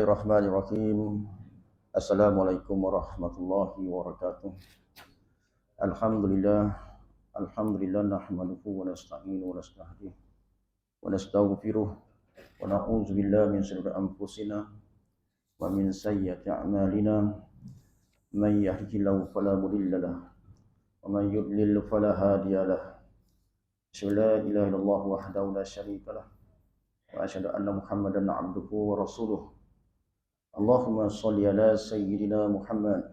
Bismillahirrahmanirrahim. Assalamualaikum warahmatullahi wabarakatuh. Alhamdulillah, alhamdulillah nahmaduhu wa nasta'inu wa nastahdihi wa nastaghfiruh wa na'udzu billahi min shururi anfusina wa min sayyiati a'malina. Man yahdihillahu fala mudilla lahu wa man yudlil fala hadiya lahu. Asyhadu an la ilaha illallah wahdahu la syarika lahu wa asyhadu anna Muhammadan 'abduhu wa rasuluh. Allahumma salli ala sayyidina Muhammad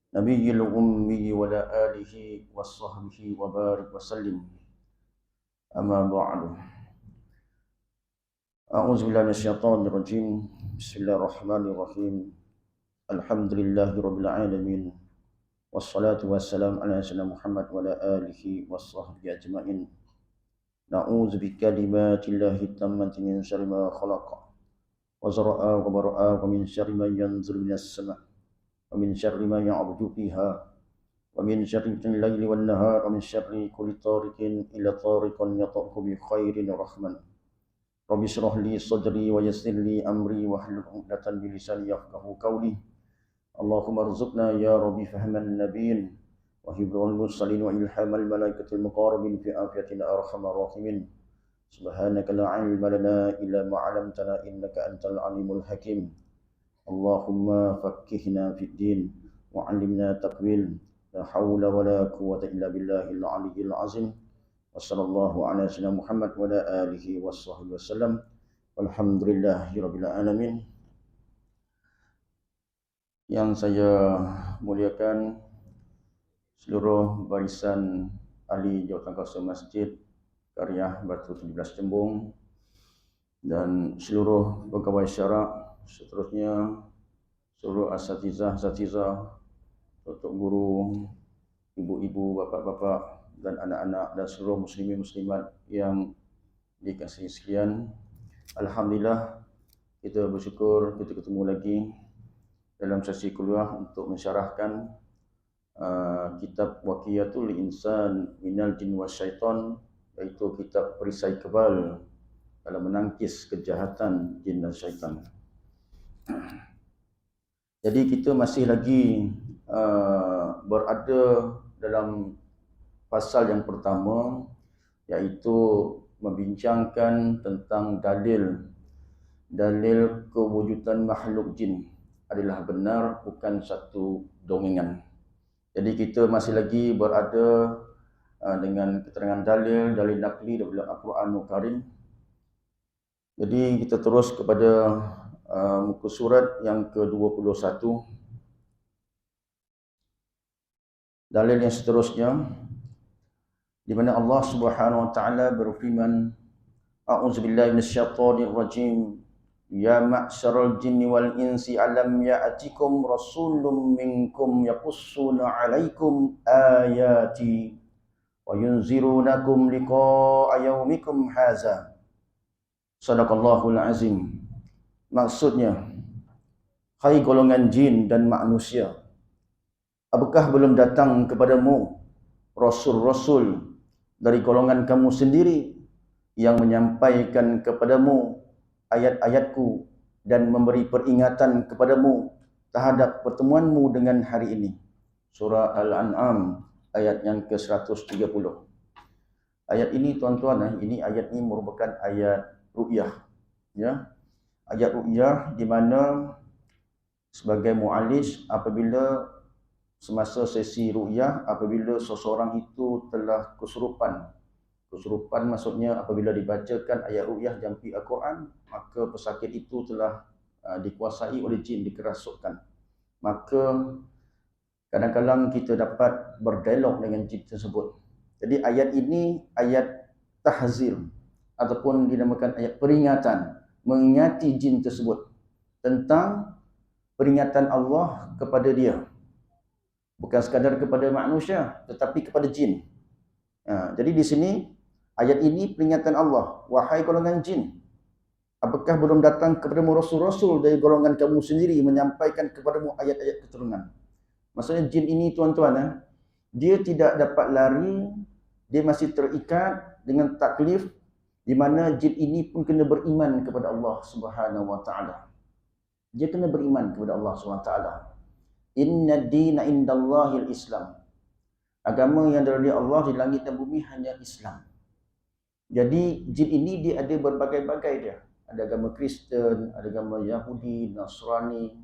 nabiyil ummi wa ala alihi wa sahbihi wa barik wa sallim. Amma ba'du. A'udzu billahi minasyaitonir rajim. Bismillahirrahmanirrahim. Alhamdulillahirabbil alamin. Wassalatu wassalamu ala sayyidina Muhammad wa ala alihi wa sahbihi ajmain. Na'udzu bikalimatillahi tammati min syarri ma khalaqa. Wa zara'a wa bara'a wa min syarri ma yanzilu minas sama' wa min syarri ma ya'ruju fiha wa min syarri al-laili wan nahar wa min syarri kulli tariqin ila tariqin yata'u bi khairin rahman. Rabbi shrah li sadri wa yassir li amri wa hlul 'uqdatam min lisani yafqahu qawli. Allahumma rzuqna ya rabbi fahman nabiyyin wa hibral mursalin wa ilhamal malaikatil muqarrabin fi afiyatina arhamar rahimin. Subhanaka la ilma lana illa ma 'allamtana innaka antal alimul hakim. Allahumma faqqihna fid din wa 'allimna ta'wil. La haula wa la quwwata illa billahil aliyyil azim. Wassallallahu ala sayyidina Muhammad wa ala alihi washabbihi wasallam. Walhamdulillahirabbil alamin. Yang saya muliakan seluruh barisan ahli jawatankuasa masjid Qaryah Batu 17 Cembung dan seluruh pegawai syarak, seterusnya seluruh asatizah, tutup guru, ibu-ibu, bapak-bapak dan anak-anak dan seluruh muslimin muslimat yang dikasihi sekalian. Alhamdulillah, kita bersyukur kita ketemu lagi dalam sesi kuliah untuk mensyarahkan kitab Waqiyatul Insan Minal Jin Wasyaitan, iaitu kitab perisai kebal dalam menangkis kejahatan jin dan syaitan. Jadi kita masih lagi berada dalam pasal yang pertama, iaitu membincangkan tentang dalil kewujudan makhluk jin adalah benar, bukan satu dongengan. Jadi kita masih lagi berada dengan keterangan dalil nakli daripada Al-Quranul Karim. Jadi kita terus kepada muka surat yang ke-21. Dalil yang seterusnya, di mana Allah Subhanahu wa taala berfirman, A'udzubillahi minasyaitonir rajim. Ya ma'syaral jinni wal insi alam ya'atikum rasulun minkum yaqussuna 'alaikum ayati wa yunzirunakum liqa'a yaumikum haza. Sadaqallahul azim. Maksudnya, hai golongan jin dan manusia, apakah belum datang kepadamu rasul-rasul dari golongan kamu sendiri yang menyampaikan kepadamu ayat-ayatku dan memberi peringatan kepadamu terhadap pertemuanmu dengan hari ini. Surah Al-An'am ayat yang ke-130. Ayat ini tuan-tuan, ayat ini merupakan ayat ru'yah, ya. Ayat ru'yah di mana sebagai mu'alis, apabila semasa sesi ru'yah, apabila seseorang itu telah kesurupan maksudnya apabila dibacakan ayat ru'yah jampi Al-Quran, maka pesakit itu telah dikuasai oleh jin, dikerasukkan. Maka kadang-kadang kita dapat berdialog dengan jin tersebut. Jadi ayat ini ayat tahzir ataupun dinamakan ayat peringatan, mengingati jin tersebut tentang peringatan Allah kepada dia. Bukan sekadar kepada manusia, tetapi kepada jin. Jadi di sini ayat ini peringatan Allah, wahai golongan jin, apakah belum datang kepadamu rasul-rasul dari golongan kamu sendiri menyampaikan kepadamu ayat-ayat keturunan. Maksudnya jin ini tuan-tuan, dia tidak dapat lari, dia masih terikat dengan taklif, di mana jin ini pun kena beriman kepada Allah Subhanahu wa taala. Dia kena beriman kepada Allah SWT. Inna dina indallahil Islam. Agama yang dari Allah di langit dan bumi hanya Islam. Jadi jin ini dia ada berbagai-bagai dia. Ada agama Kristen, ada agama Yahudi, Nasrani.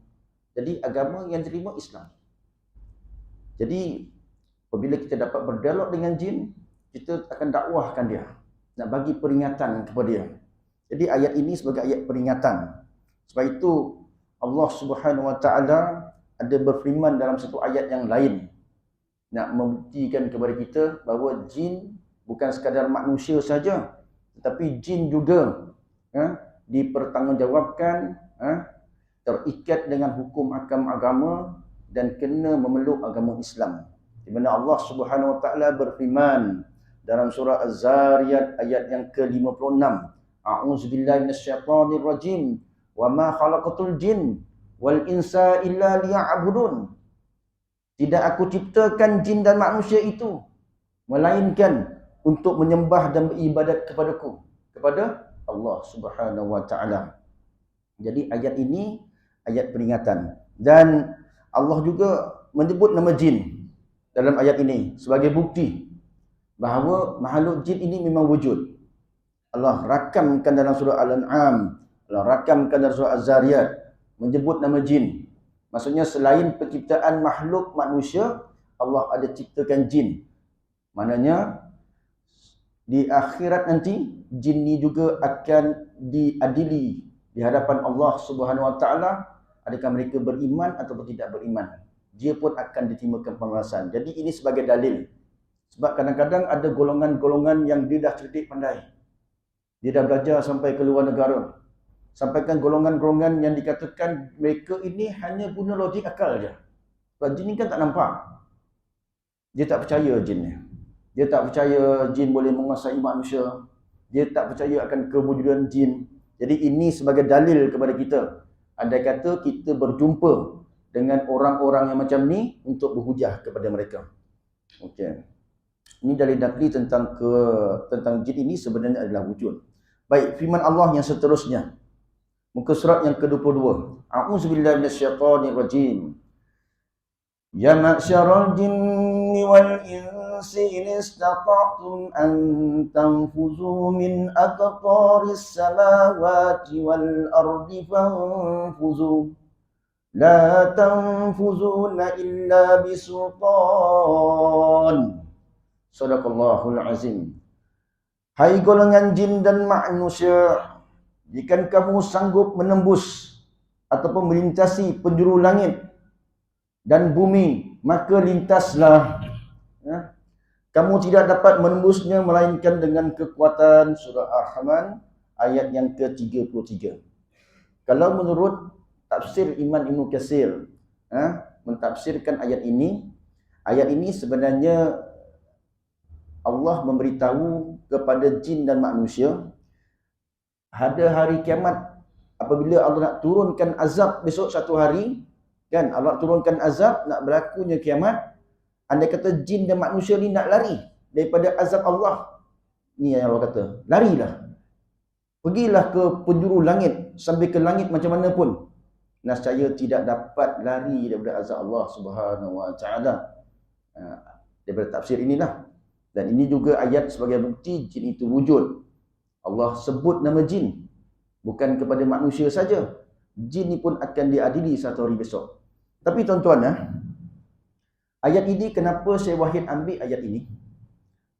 Jadi agama yang terima Islam. Jadi apabila kita dapat berdialog dengan jin, kita akan dakwahkan dia, nak bagi peringatan kepada dia. Jadi ayat ini sebagai ayat peringatan. Sebab itu Allah Subhanahu Wa Taala ada berfirman dalam satu ayat yang lain, nak membuktikan kepada kita bahawa jin bukan sekadar manusia saja, tetapi jin juga dipertanggungjawabkan, terikat dengan hukum agama dan kena memeluk agama Islam. Di mana Allah Subhanahu Wa Taala berfirman dalam surah Az-Zariyat ayat yang ke-56, A'udzubillahi minasyaitonir rajim, wa ma khalaqatul jin wal insa illa liya'budun. Tidak aku ciptakan jin dan manusia itu melainkan untuk menyembah dan beribadat kepadaku, kepada Allah Subhanahu Wa Taala. Jadi ayat ini ayat peringatan, dan Allah juga menyebut nama jin dalam ayat ini sebagai bukti bahawa makhluk jin ini memang wujud. Allah rakamkan dalam surah Al-An'am, Allah rakamkan dalam surah Az-Zariyat menyebut nama jin. Maksudnya selain penciptaan makhluk manusia, Allah ada ciptakan jin. Maknanya di akhirat nanti jin ni juga akan diadili di hadapan Allah Subhanahu Wa Taala, adakah mereka beriman ataupun tidak beriman. Dia pun akan ditimpakan pembalasan. Jadi ini sebagai dalil. Sebab kadang-kadang ada golongan-golongan yang dia dah cerdik pandai, dia dah belajar sampai ke luar negara. Sampaikan golongan-golongan yang dikatakan mereka ini hanya guna logik akal je. Sebab jin ni kan tak nampak. Dia tak percaya jin ni. Dia tak percaya jin boleh menguasai manusia. Dia tak percaya akan kewujudan jin. Jadi ini sebagai dalil kepada kita. Andai kata kita berjumpa dengan orang-orang yang macam ni untuk berhujah kepada mereka. Okey. Ini dalil nakli tentang jin ini sebenarnya adalah wujud. Baik, firman Allah yang seterusnya. Muka surat yang ke-22. A'udzubillahi minasyaitonir rajim. Ya ma'syaral jinni wal insi in istata'tum an tanfuzu min aqtaris samawati wal ardi fanfuzu. La tanfuzuna illa bisultan. Sadaqallahul azim. Hai golongan jin dan manusia, jika kamu sanggup menembus ataupun melintasi penjuru langit dan bumi, maka lintaslah. Kamu tidak dapat menembusnya melainkan dengan kekuatan. Surah Ar-Rahman ayat yang ke-33. Kalau menurut tafsir Imam Ibn Katsir, mentafsirkan ayat ini sebenarnya Allah memberitahu kepada jin dan manusia ada hari kiamat, apabila Allah nak turunkan azab besok satu hari, kan, Allah turunkan azab, nak berlakunya kiamat. Andai kata jin dan manusia ni nak lari daripada azab Allah, ni yang Allah kata, larilah, pergilah ke penjuru langit, sampai ke langit macam mana pun, nescaya tidak dapat lari daripada azab Allah Subhanahu Wa Taala. Daripada tafsir inilah. Dan ini juga ayat sebagai bukti jin itu wujud. Allah sebut nama jin, bukan kepada manusia saja. Jin ni pun akan diadili satu hari besok. Tapi tuan-tuan, ayat ini kenapa Syekh Wahid ambil ayat ini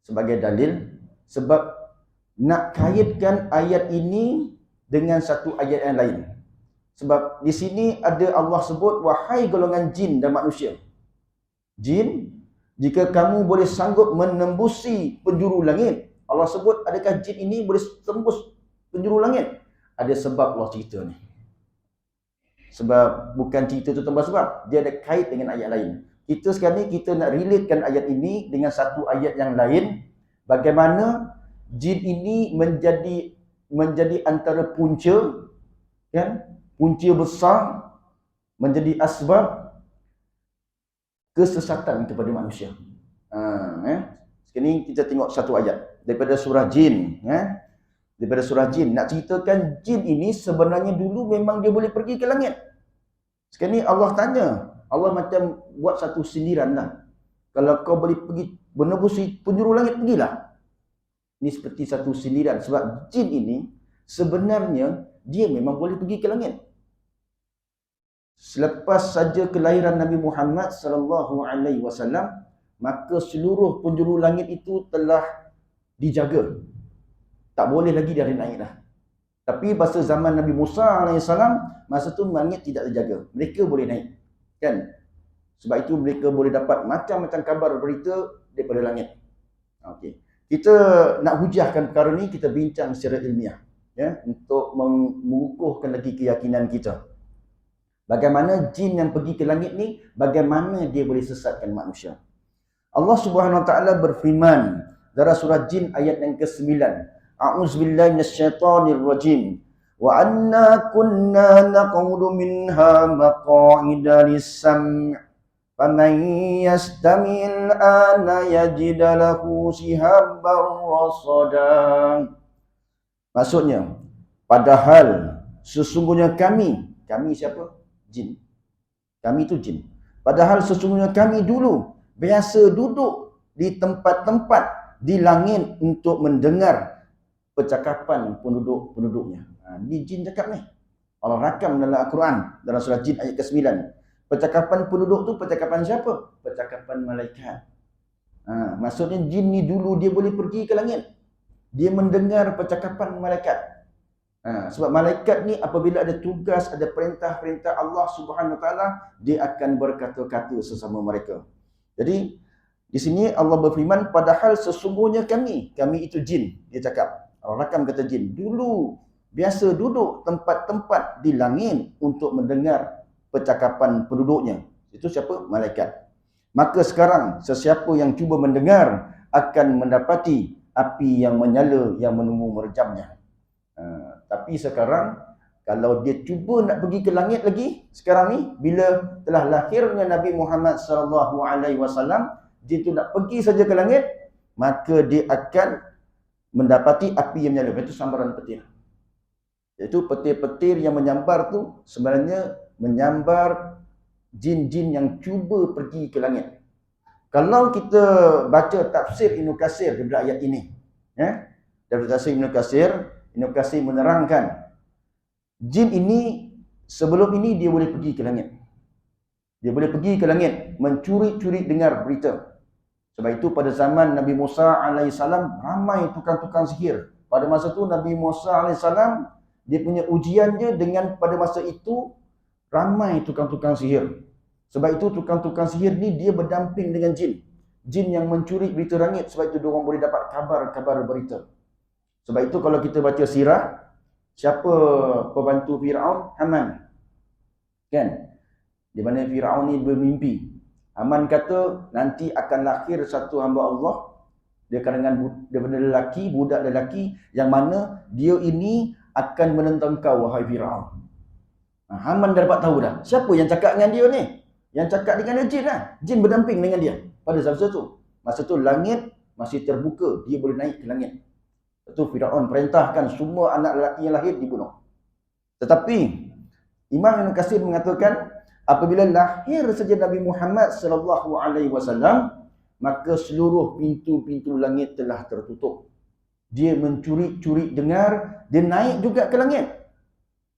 sebagai dalil? Sebab nak kaitkan ayat ini dengan satu ayat yang lain. Sebab di sini ada Allah sebut, wahai golongan jin dan manusia. Jin, jika kamu boleh sanggup menembusi penjuru langit. Allah sebut, adakah jin ini boleh tembus penjuru langit? Ada sebab Allah cerita ni. Sebab bukan cerita tu tanpa sebab, dia ada kait dengan ayat lain. Kita sekarang ni kita nak relatekan ayat ini dengan satu ayat yang lain. Bagaimana jin ini menjadi antara punca, kan? Punca besar, menjadi asbab kesesatan kepada manusia. Sekarang ni kita tengok satu ayat daripada surah jin. Daripada surah jin, nak ceritakan jin ini sebenarnya dulu memang dia boleh pergi ke langit. Sekarang ni Allah tanya, Allah macam buat satu sindiran lah. Kalau kau boleh pergi menembus penjuru langit, pergilah. Ini seperti satu sindiran. Sebab jin ini sebenarnya dia memang boleh pergi ke langit. Selepas saja kelahiran Nabi Muhammad sallallahu alaihi wasallam, maka seluruh penjuru langit itu telah dijaga. Tak boleh lagi dia naik dah. Tapi pada zaman Nabi Musa alaihissalam, masa tu langit tidak terjaga. Mereka boleh naik. Kan? Sebab itu mereka boleh dapat macam-macam kabar berita daripada langit. Okey. Kita nak hujahkan perkara ni, kita bincang secara ilmiah, ya, untuk mengukuhkan lagi keyakinan kita. Bagaimana jin yang pergi ke langit ni, bagaimana dia boleh sesatkan manusia. Allah Subhanahu Wa Taala berfirman dalam surah Jin ayat yang ke-9. A'udzubillahi minasyaitonir rajim. Wa anna kunna naq'udu minha maq'ida lis-sam'. Faman yastamil ana yajid lahu shihaban rasada. Maksudnya, padahal sesungguhnya kami siapa? Jin. Kami itu jin. Padahal sesungguhnya kami dulu biasa duduk di tempat-tempat di langit untuk mendengar percakapan penduduk-penduduknya. Ini jin cakap ni. Allah rakam dalam Al-Quran, dalam surah Jin ayat ke-9. Percakapan penduduk tu percakapan siapa? Percakapan malaikat. Maksudnya jin ni dulu dia boleh pergi ke langit. Dia mendengar percakapan malaikat. Sebab malaikat ni apabila ada tugas, ada perintah-perintah Allah Subhanahu Wa Taala, dia akan berkata-kata sesama mereka. Jadi di sini Allah berfirman, padahal sesungguhnya kami itu jin. Dia cakap, Allah rakam kata jin, dulu biasa duduk tempat-tempat di langit untuk mendengar percakapan penduduknya. Itu siapa? Malaikat. Maka sekarang sesiapa yang cuba mendengar akan mendapati api yang menyala yang menunggu merejamnya. Tapi sekarang kalau dia cuba nak pergi ke langit lagi, sekarang ni bila telah lahirnya Nabi Muhammad sallallahu alaihi wasallam, dia tu nak pergi saja ke langit, maka dia akan mendapati api yang menyala. Itu sambaran petir. Iaitu petir-petir yang menyambar tu sebenarnya menyambar jin-jin yang cuba pergi ke langit. Kalau kita baca tafsir Ibn Katsir daripada ayat ini, ya, daripada tafsir Ibn Katsir menerangkan jin ini sebelum ini dia boleh pergi ke langit. Dia boleh pergi ke langit mencuri-curi dengar berita. Sebab itu pada zaman Nabi Musa alaihissalam ramai tukang-tukang sihir. Pada masa itu Nabi Musa alaihissalam dia punya ujian dia dengan pada masa itu ramai tukang-tukang sihir. Sebab itu tukang-tukang sihir ni dia berdamping dengan jin. Jin yang mencuri berita langit, sebab itu diorang boleh dapat kabar-kabar berita. Sebab itu kalau kita baca sirah, siapa pembantu Firaun? Haman. Kan? Di mana Firaun ni bermimpi. Haman kata nanti akan lahir satu hamba Allah, dia kalangan daripada lelaki, budak lelaki, yang mana dia ini akan menentang kau wahai Firaun. Haman dah dapat tahu dah. Siapa yang cakap dengan dia ni? Yang cakap dengan dia jin lah. Jin berdamping dengan dia pada masa tu. Masa tu langit masih terbuka, dia boleh naik ke langit. Itu Firaun perintahkan semua anak lelaki yang lahir dibunuh. Tetapi Imam Ibn Katsir mengatakan apabila lahir saja Nabi Muhammad sallallahu alaihi wasallam, maka seluruh pintu-pintu langit telah tertutup. Dia mencuri-curi dengar, dia naik juga ke langit.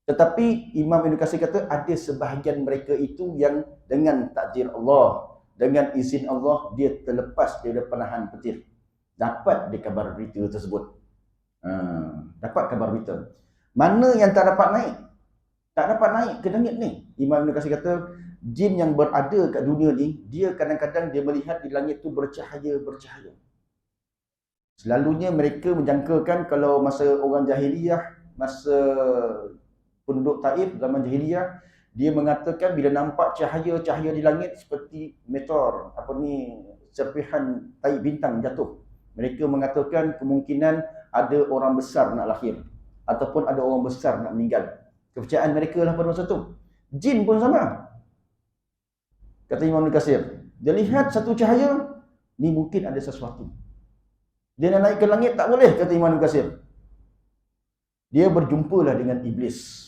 Tetapi Imam Ibn Katsir kata ada sebahagian mereka itu yang dengan takdir Allah, dengan izin Allah, dia terlepas daripada panahan petir. Dapat dia kabar berita tersebut. Dapat kabar berita. Mana yang tak dapat naik? Tak dapat naik ke langit ni. Imam Ibn Katsir kata jin yang berada kat dunia ni, dia kadang-kadang dia melihat di langit tu bercahaya-bercahaya. Selalunya mereka menjangkakan kalau masa orang jahiliyah, masa penduduk Taif zaman jahiliyah, dia mengatakan bila nampak cahaya-cahaya di langit seperti meteor, serpihan tahi bintang jatuh. Mereka mengatakan kemungkinan ada orang besar nak lahir ataupun ada orang besar nak meninggal. Kepercayaan mereka lah pada masa tu. Jin pun sama. Kata Imam Ibn Katsir, dia lihat satu cahaya, ni mungkin ada sesuatu. Dia nak naik ke langit tak boleh, kata Imam Ibn Katsir. Dia berjumpalah dengan iblis.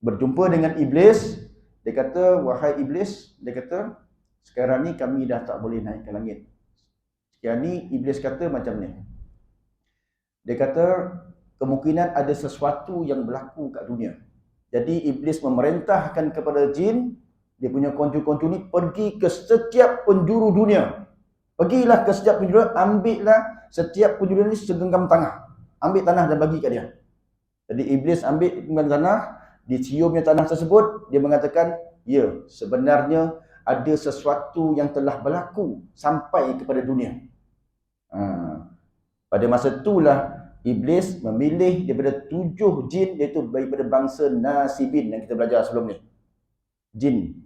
berjumpa dengan iblis. Dia kata, wahai iblis, dia kata, sekarang ni kami dah tak boleh naik ke langit. Sekarang ni iblis kata macam ni. Dia kata, kemungkinan ada sesuatu yang berlaku kat dunia. Jadi iblis memerintahkan kepada jin, dia punya koncu-koncu ni, pergi ke setiap penjuru dunia. Pergilah ke setiap penjuru, ambillah setiap penjuru ni segenggam tanah. Ambil tanah dan bagi kat dia. Jadi iblis ambil genggam tanah, diciumnya tanah tersebut, dia mengatakan, ya, sebenarnya ada sesuatu yang telah berlaku sampai kepada dunia. Pada masa itulah iblis memilih daripada 7 jin, iaitu daripada bangsa Nasibin yang kita belajar sebelum ni. Jin.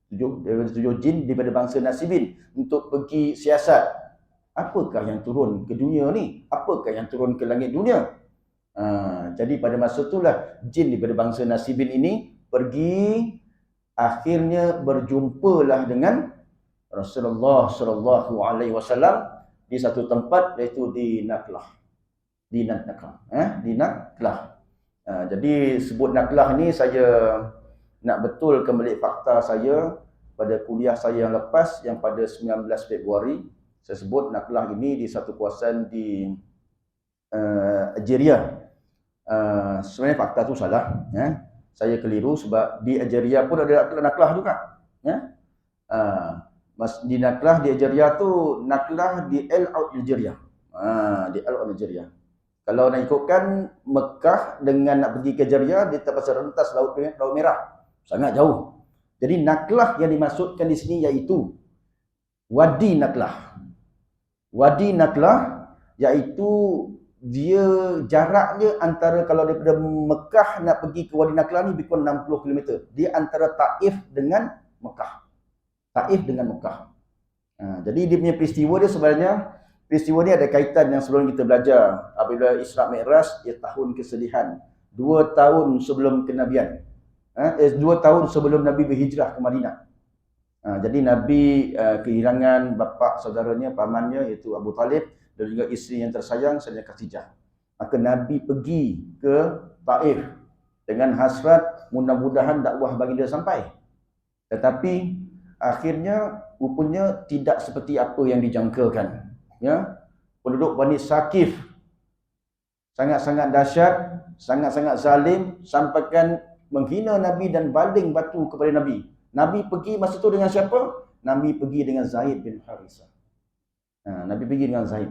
7 jin daripada bangsa Nasibin untuk pergi siasat. Apakah yang turun ke dunia ni? Apakah yang turun ke langit dunia? Jadi pada masa itulah jin daripada bangsa Nasibin ini pergi, akhirnya berjumpalah dengan Rasulullah sallallahu alaihi wasallam di satu tempat, iaitu di Naklah. Di Naklah. Jadi sebut Naklah ni saya nak betulkan balik fakta saya pada kuliah saya yang lepas, yang pada 19 Februari. Saya sebut Naklah ini di satu kawasan di Algeria. Sebenarnya fakta tu salah. Saya keliru sebab di Algeria pun ada Naklah juga. Di Naklah di Algeria tu, Naklah di Al-Out Algeria. Di Al-Out Algeria. Kalau nak ikutkan Mekah dengan nak pergi ke Algeria, dia terpaksa rentas Laut Merah. Sangat jauh. Jadi Naklah yang dimaksudkan di sini iaitu Wadi Naklah. Wadi Naklah iaitu dia jaraknya antara, kalau daripada Mekah nak pergi ke Wadi Naklah ni lebih kurang 60 km. Dia antara Taif dengan Mekah. Taif dengan Mekah. Jadi dia punya peristiwa dia sebenarnya, peristiwa ni ada kaitan yang sebelum kita belajar. Apabila Isra Mi'raj, ia tahun kesedihan. 2 tahun sebelum kenabian. 2 tahun sebelum Nabi berhijrah ke Madinah. Jadi Nabi kehilangan bapa saudaranya, pamannya, iaitu Abu Talib, dan juga isteri yang tersayang, Sayyidah Khadijah. Maka Nabi pergi ke Taif dengan hasrat mudah-mudahan dakwah baginda sampai. Tetapi akhirnya rupanya tidak seperti apa yang dijangkakan. Penduduk Bani Saqif sangat-sangat dahsyat, sangat-sangat zalim, sampaikan menghina Nabi dan baling batu kepada Nabi. Nabi pergi masa tu dengan siapa? Nabi pergi dengan Zaid bin Harisah. Nabi pergi dengan Zaid.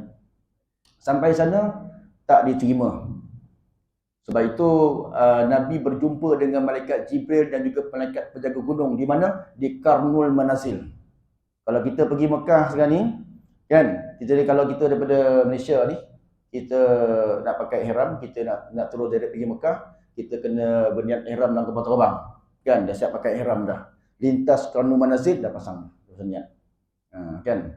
Sampai sana tak diterima. Sebab itu Nabi berjumpa dengan malaikat Jibril dan juga malaikat penjaga gunung. Di mana? Di Karnul Manazil. Kalau kita pergi Mekah sekarang ni, kan, kalau kita daripada Malaysia ni, kita nak pakai ihram, kita nak terus direct pergi Mekah, kita kena berniat ihram dalam kapal terbang. Kan, dah siap pakai ihram dah. Lintas Karnul Manazil dah pasang berniat. Kan?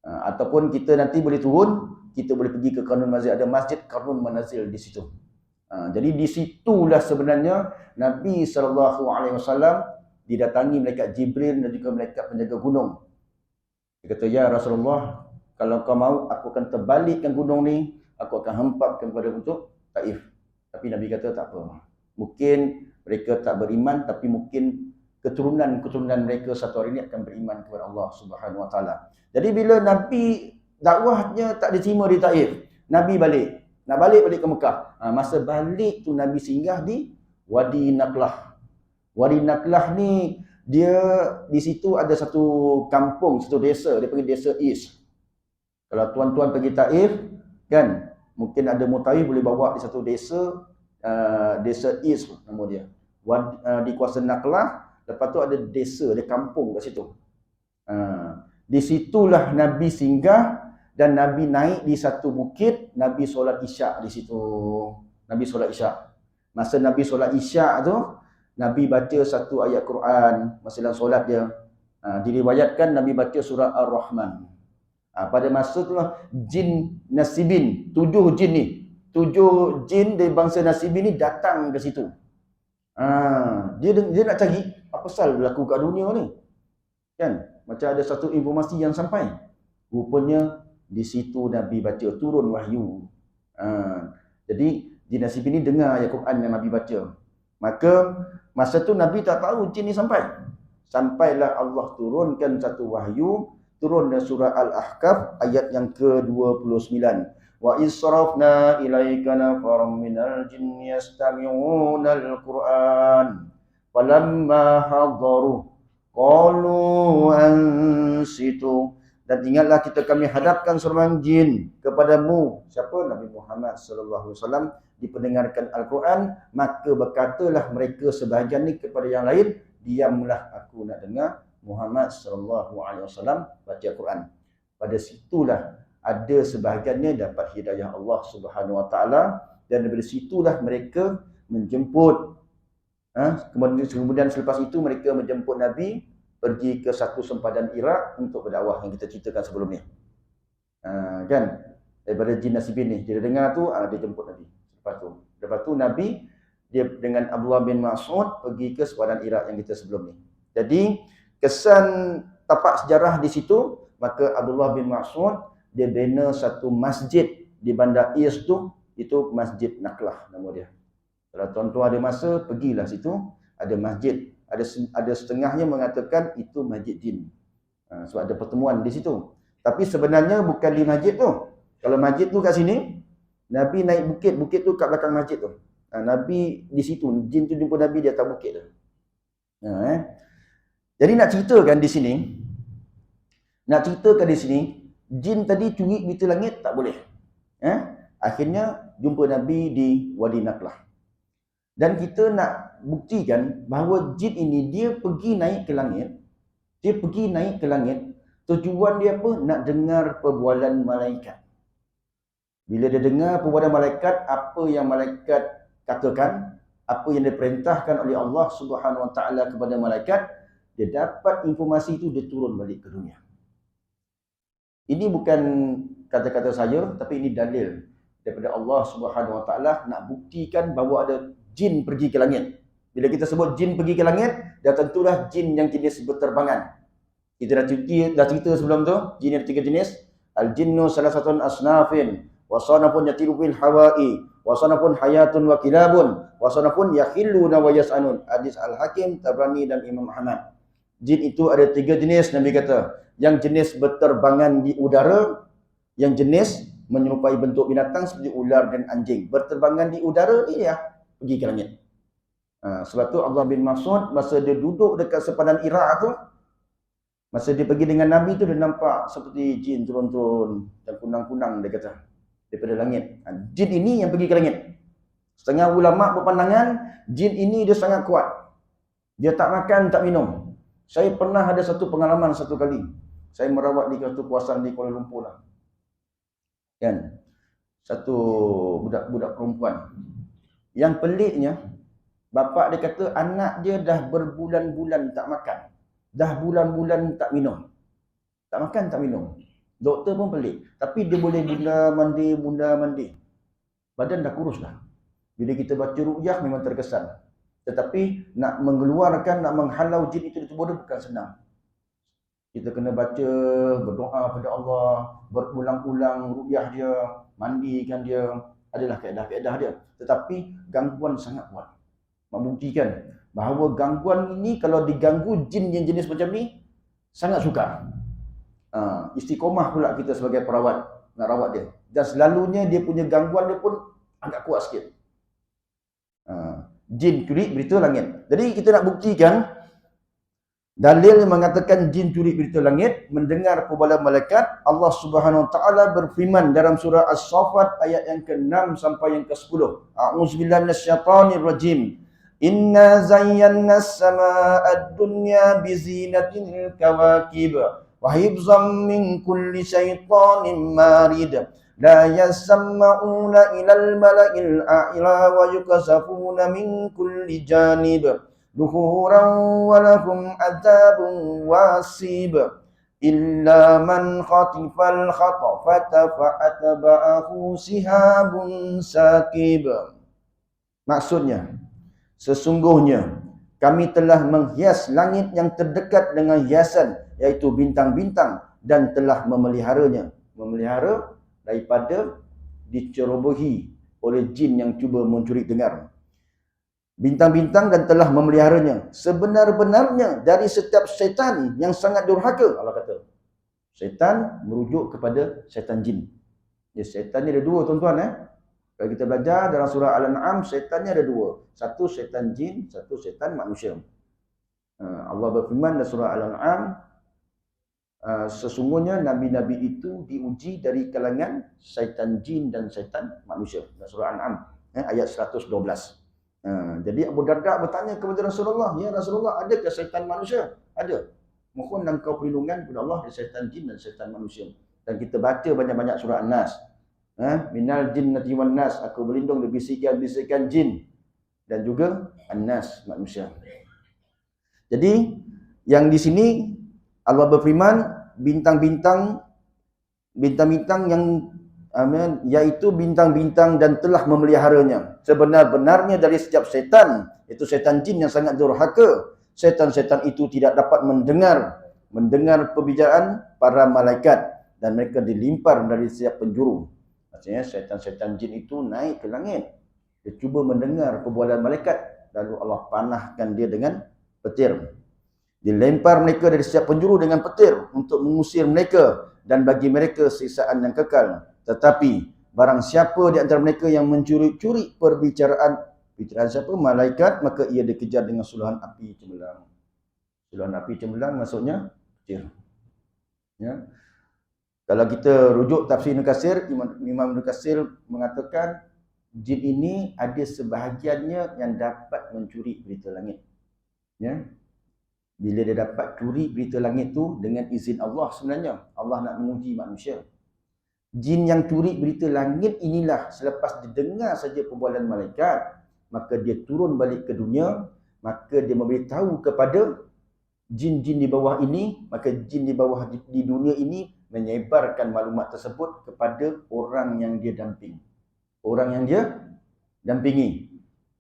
Ataupun kita nanti boleh turun, kita boleh pergi ke Karnul Manazil, ada Masjid Karnul Manazil di situ. Jadi di situlah sebenarnya Nabi SAW didatangi malaikat Jibril dan juga malaikat penjaga gunung. Dia kata, ya Rasulullah, kalau kau mau, aku akan terbalikkan gunung ni, aku akan hempapkan kepada untuk Taif. Tapi Nabi kata tak apa. Mungkin mereka tak beriman, tapi mungkin keturunan-keturunan mereka satu hari ini akan beriman kepada Allah Subhanahu Wa Taala. Jadi bila Nabi dakwahnya tak diterima di Taif, Nabi balik. Nak balik ke Mekah. Masa balik tu Nabi singgah di Wadi Naklah. Wadi Naklah ni, dia di situ ada satu kampung, satu desa, dia panggil desa Is. Kalau tuan-tuan pergi Taif, kan, mungkin ada mutaif boleh bawa di satu desa, desa Is nama dia. Di kawasan Naklah, lepas tu ada desa, ada kampung kat situ. Di situlah Nabi singgah dan Nabi naik di satu bukit, Nabi solat Isyak di situ. Nabi solat Isyak. Masa Nabi solat Isyak tu, Nabi baca satu ayat Quran masa dalam solat dia. Diriwayatkan Nabi baca surah Ar-Rahman. Pada masa tu jin Nasibin, 7 jin ni, 7 jin dari bangsa Nasibin ni datang ke situ. Dia nak cari apa pasal berlaku kat dunia ni. Kan? Macam ada satu informasi yang sampai. Rupanya di situ Nabi baca turun wahyu. Jadi jin Nasibin ni dengar ayat Quran yang Nabi baca. Maka masa tu Nabi tak tahu jin ni sampai. Sampailah Allah turunkan satu wahyu, turun dari surah Al-Ahqaf ayat yang ke-29. Wa israfna ilaika nafaram minal jinni yastami'una al-Qur'an. Falamma hadaru qalu ansitu. Dan ingatlah kami hadapkan seorang jin kepadamu. Siapa? Nabi Muhammad sallallahu alaihi wasallam, dipendengarkan Al-Quran, maka berkatalah mereka sebahagian ni kepada yang lain, diamlah, aku nak dengar Muhammad sallallahu alaihi wasallam baca Al-Quran. Pada situlah ada sebahagiannya dapat hidayah Allah Subhanahu wa taala, dan dari situlah mereka menjemput. Kemudian selepas itu mereka menjemput Nabi pergi ke satu sempadan Iraq untuk berdakwah yang kita ceritakan sebelum ni. Kan? Daripada jin Nasibin ni, dia dengar tu, dia jemput Nabi. Lepas tu Nabi dia dengan Abdullah bin Mas'ud pergi ke sempadan Iraq yang kita sebelum ni. Jadi kesan tapak sejarah di situ, maka Abdullah bin Mas'ud dia bina satu masjid di Bandar Is tu, itu Masjid Naklah nama dia. Kalau tuan-tuan ada masa, pergilah situ, ada masjid. Ada setengahnya mengatakan itu masjid jin. Sebab ada pertemuan di situ. Tapi sebenarnya bukan di masjid tu. Kalau masjid tu kat sini, Nabi naik bukit tu kat belakang masjid tu. Nabi di situ, jin tu jumpa Nabi di atas bukit tu. Jadi nak ceritakan di sini, jin tadi curi berita langit tak boleh. Akhirnya jumpa Nabi di Wadi Naklah. Dan kita nak buktikan bahawa jin ini dia pergi naik ke langit. Tujuan dia apa? Nak dengar perbualan malaikat. Bila dia dengar perbualan malaikat, apa yang malaikat katakan, apa yang diperintahkan oleh Allah Subhanahu wa taala kepada malaikat, dia dapat informasi itu, dia turun balik ke dunia. Ini bukan kata-kata saya, tapi ini dalil daripada Allah Subhanahu wa taala nak buktikan bahawa ada jin pergi ke langit. Bila kita sebut jin pergi ke langit, dah tentulah jin yang jenis berterbangan. Kita dah cerita sebelum tu, jin ada 3 jenis. Al-jinnu salasatun asnafin, wa sanafun yatiru bil hawa'i, wa sanafun hayatun wa kilabun, wa sanafun yakhilluna wa yas'anun. Hadis Al-Hakim, Tabrani dan Imam Ahmad. Jin itu ada 3 jenis, Nabi kata. Yang jenis berterbangan di udara, yang jenis menyerupai bentuk binatang seperti ular dan anjing. Berterbangan di udara ni ya pergi ke langit. Sebab tu Allah bin Mas'ud masa dia duduk dekat sempadan Iraq tu, masa dia pergi dengan Nabi tu, dia nampak seperti jin turun-turun dan kunang-kunang, dia kata, daripada langit. Jin ini yang pergi ke langit. Setengah ulama berpandangan jin ini dia sangat kuat. Dia tak makan, tak minum. Saya pernah ada satu pengalaman satu kali. Saya merawat di satu kawasan di Kuala Lumpur lah. Kan? Satu budak-budak perempuan. Yang peliknya, bapa dia kata anak dia dah berbulan-bulan tak makan. Dah bulan-bulan tak minum. Tak makan, tak minum. Doktor pun pelik. Tapi dia boleh bunda mandi. Badan dah kurus dah. Bila kita baca ruqyah memang terkesan. Tetapi nak mengeluarkan, nak menghalau jin itu di tubuh dia bukan senang. Kita kena baca, berdoa pada Allah, berulang-ulang ruqyah dia, mandikan dia. Adalah kaedah-kaedah dia. Tetapi gangguan sangat kuat. Membuktikan bahawa gangguan ini kalau diganggu jin yang jenis macam ni, sangat sukar. Istiqomah pula kita sebagai perawat nak rawat dia. Dan selalunya dia punya gangguan dia pun agak kuat sikit. Jin curi berita langit. Jadi kita nak buktikan dalil yang mengatakan jin curi berita langit, mendengar perbualan malaikat. Allah Subhanahu wa taala berfirman dalam surah As-Saffat ayat yang ke-6 sampai yang ke-10. A'udzubillahi minasyaitonir rajim. Inna zayyana as-samaa'a ad-dunya bizinatil kawakib wa hifzan min kulli syaitanin marid. La yasma'una ilal mala'il a'la wa yukazafuna min kulli janib. Duhuran wa lahum adzabun wasib illa man khatifal khatafata fa'atba'ahu sihabun sakib. Maksudnya, sesungguhnya kami telah menghias langit yang terdekat dengan hiasan, iaitu bintang-bintang, dan telah memeliharanya. Memelihara daripada dicerobohi oleh jin yang cuba mencuri dengar. bintang-bintang dan telah memeliharanya. Sebenar-benarnya dari setiap syaitan yang sangat durhaka. Allah kata. Syaitan merujuk kepada syaitan jin. Ya, syaitan ni ada dua tuan-tuan. Kalau kita belajar dalam surah Al-An'am, syaitan ni ada dua. Satu syaitan jin, satu syaitan manusia. Allah berfirman dalam surah Al-An'am, sesungguhnya nabi-nabi itu diuji dari kalangan syaitan jin dan syaitan manusia. Dalam surah Al-An'am ayat 112. Jadi Abu Darda bertanya kepada Rasulullah, ya Rasulullah, adakah syaitan manusia? Ada. Mohon engkau perlindungan kepada Allah dari syaitan jin dan syaitan manusia. Dan kita baca banyak-banyak surah An-Nas. Minal jinnati wan nas, aku berlindung dari bisikan-bisikan jin dan juga An-Nas, manusia. Jadi yang di sini Allah berfirman, bintang-bintang yang yaitu bintang-bintang dan telah memeliharanya. Sebenar-benarnya dari setiap setan, itu setan jin yang sangat durhaka. Setan-setan itu tidak dapat mendengar perbicaraan para malaikat dan mereka dilimpar dari setiap penjuru. Maksudnya setan-setan jin itu naik ke langit. Dia cuba mendengar perbualan malaikat, lalu Allah panahkan dia dengan petir. Dilempar mereka dari setiap penjuru dengan petir untuk mengusir mereka dan bagi mereka siksaan yang kekal. Tetapi barang siapa di antara mereka yang mencuri-curi perbicaraan siapa? Malaikat, maka ia dikejar dengan suluhan api cemerlang. Suluhan api cemerlang maksudnya petir. Ya. Kalau kita rujuk tafsir Ibn Katsir, Imam Ibn Katsir mengatakan jin ini ada sebahagiannya yang dapat mencuri berita langit. Ya. Bila dia dapat curi berita langit tu dengan izin Allah sebenarnya. Allah nak menguji manusia. Jin yang curi berita langit inilah selepas didengar saja perbualan malaikat, maka dia turun balik ke dunia, maka dia memberitahu kepada jin-jin di bawah ini, maka jin di bawah di dunia ini menyebarkan maklumat tersebut kepada orang yang dia damping. Orang yang dia dampingi,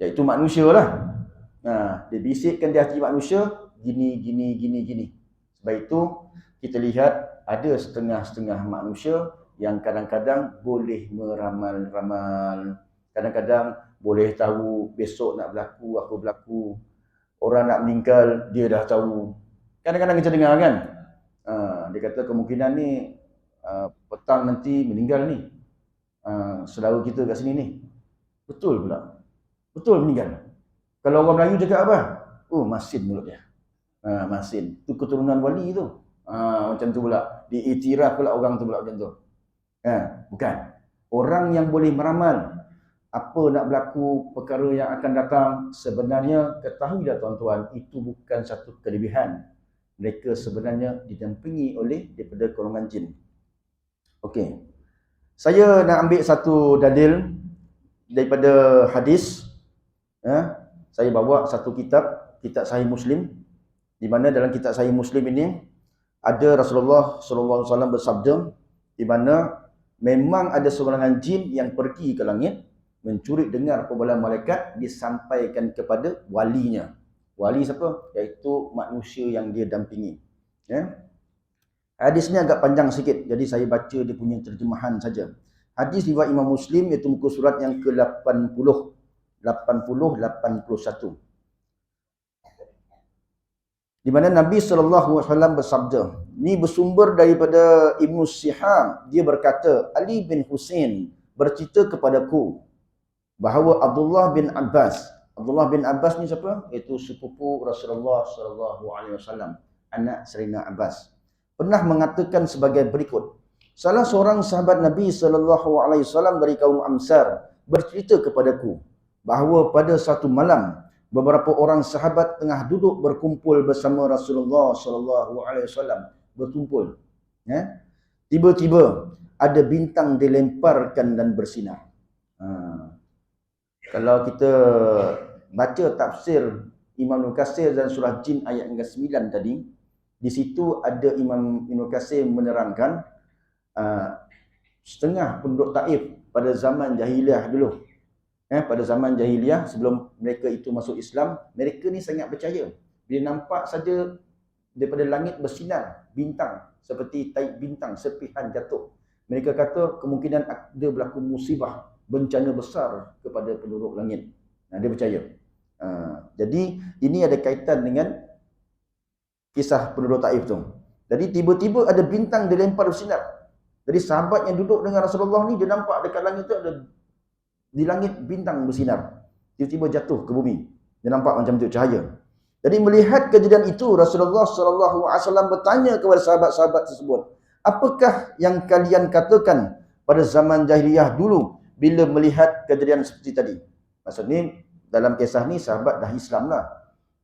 iaitu manusia lah. Dia bisikkan di hati manusia, gini. Sebab itu kita lihat ada setengah-setengah manusia yang kadang-kadang boleh meramal-ramal. Kadang-kadang boleh tahu besok nak berlaku, apa berlaku. Orang nak meninggal, dia dah tahu. Kadang-kadang kita dengar kan, dia kata kemungkinan ni petang nanti meninggal ni. Saudara kita kat sini ni. Betul pula. Betul meninggal. Kalau orang Melayu cakap apa? Oh, masin mulut dia. Masin. Itu keturunan wali tu. Macam tu pula. Diiktiraf pula orang tu pula macam tu. Bukan. Orang yang boleh meramal apa nak berlaku, perkara yang akan datang, sebenarnya ketahuilah tuan-tuan, itu bukan satu kelebihan. Mereka sebenarnya didampingi oleh daripada golongan jin. Okey. Saya nak ambil satu dalil daripada hadis. Saya bawa satu kitab Sahih Muslim, di mana dalam kitab Sahih Muslim ini ada Rasulullah SAW bersabda, di mana memang ada seorang jin yang pergi ke langit mencuri dengar perbualan malaikat, disampaikan kepada walinya. Wali siapa? Iaitu manusia yang dia dampingi. Hadis ni agak panjang sikit, jadi saya baca dia punya terjemahan saja. Hadis riwayat Imam Muslim, iaitu muka surat yang ke-80, 81. Di mana Nabi SAW bersabda, ini bersumber daripada Ibnu Siham, dia berkata, Ali bin Husain bercerita kepadaku bahawa Abdullah bin Abbas ni siapa? Itu sepupu Rasulullah SAW, anak Serina Abbas, pernah mengatakan sebagai berikut. Salah seorang sahabat Nabi SAW dari kaum Ansar bercerita kepadaku bahawa pada satu malam beberapa orang sahabat tengah duduk berkumpul bersama Rasulullah SAW, berkumpul. Tiba-tiba ada bintang dilemparkan dan bersinar. Kalau kita baca tafsir Imam Ibn Katsir dan surah Jin ayat yang ke-9 tadi, di situ ada Imam Ibn Katsir menerangkan setengah penduduk Taif pada zaman jahiliah dulu. Pada zaman jahiliah sebelum mereka itu masuk Islam, mereka ni sangat percaya. Bila nampak saja daripada langit bersinar bintang seperti taib bintang, serpihan jatuh, mereka kata kemungkinan ada berlaku musibah, bencana besar kepada penduduk langit. Dia percaya. Jadi ini ada kaitan dengan kisah penduduk Taif tu. Jadi tiba-tiba ada bintang dilempar bersinar. Jadi sahabat yang duduk dengan Rasulullah ni, dia nampak dekat langit tu ada, di langit bintang bersinar. Tiba-tiba jatuh ke bumi. Dia nampak macam tu cahaya. Jadi melihat kejadian itu, Rasulullah SAW bertanya kepada sahabat-sahabat tersebut, apakah yang kalian katakan pada zaman jahiliyah dulu bila melihat kejadian seperti tadi? Maksudnya dalam kisah ni sahabat dah Islam lah.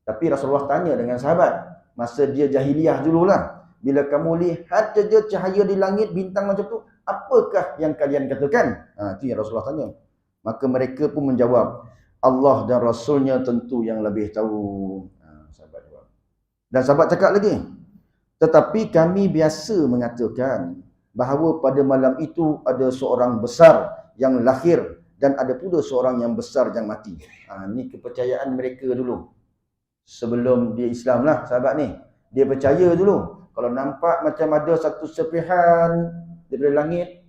Tapi Rasulullah tanya dengan sahabat, masa dia jahiliyah dululah, bila kamu lihat saja cahaya di langit, bintang macam tu, apakah yang kalian katakan? Itu yang Rasulullah tanya. Maka mereka pun menjawab, Allah dan Rasulnya tentu yang lebih tahu. Sahabat jawab. Dan sahabat cakap lagi, tetapi kami biasa mengatakan bahawa pada malam itu ada seorang besar yang lahir dan ada pula seorang yang besar yang mati. Ini kepercayaan mereka dulu. Sebelum dia Islam lah sahabat ni. Dia percaya dulu, kalau nampak macam ada satu serpihan daripada langit,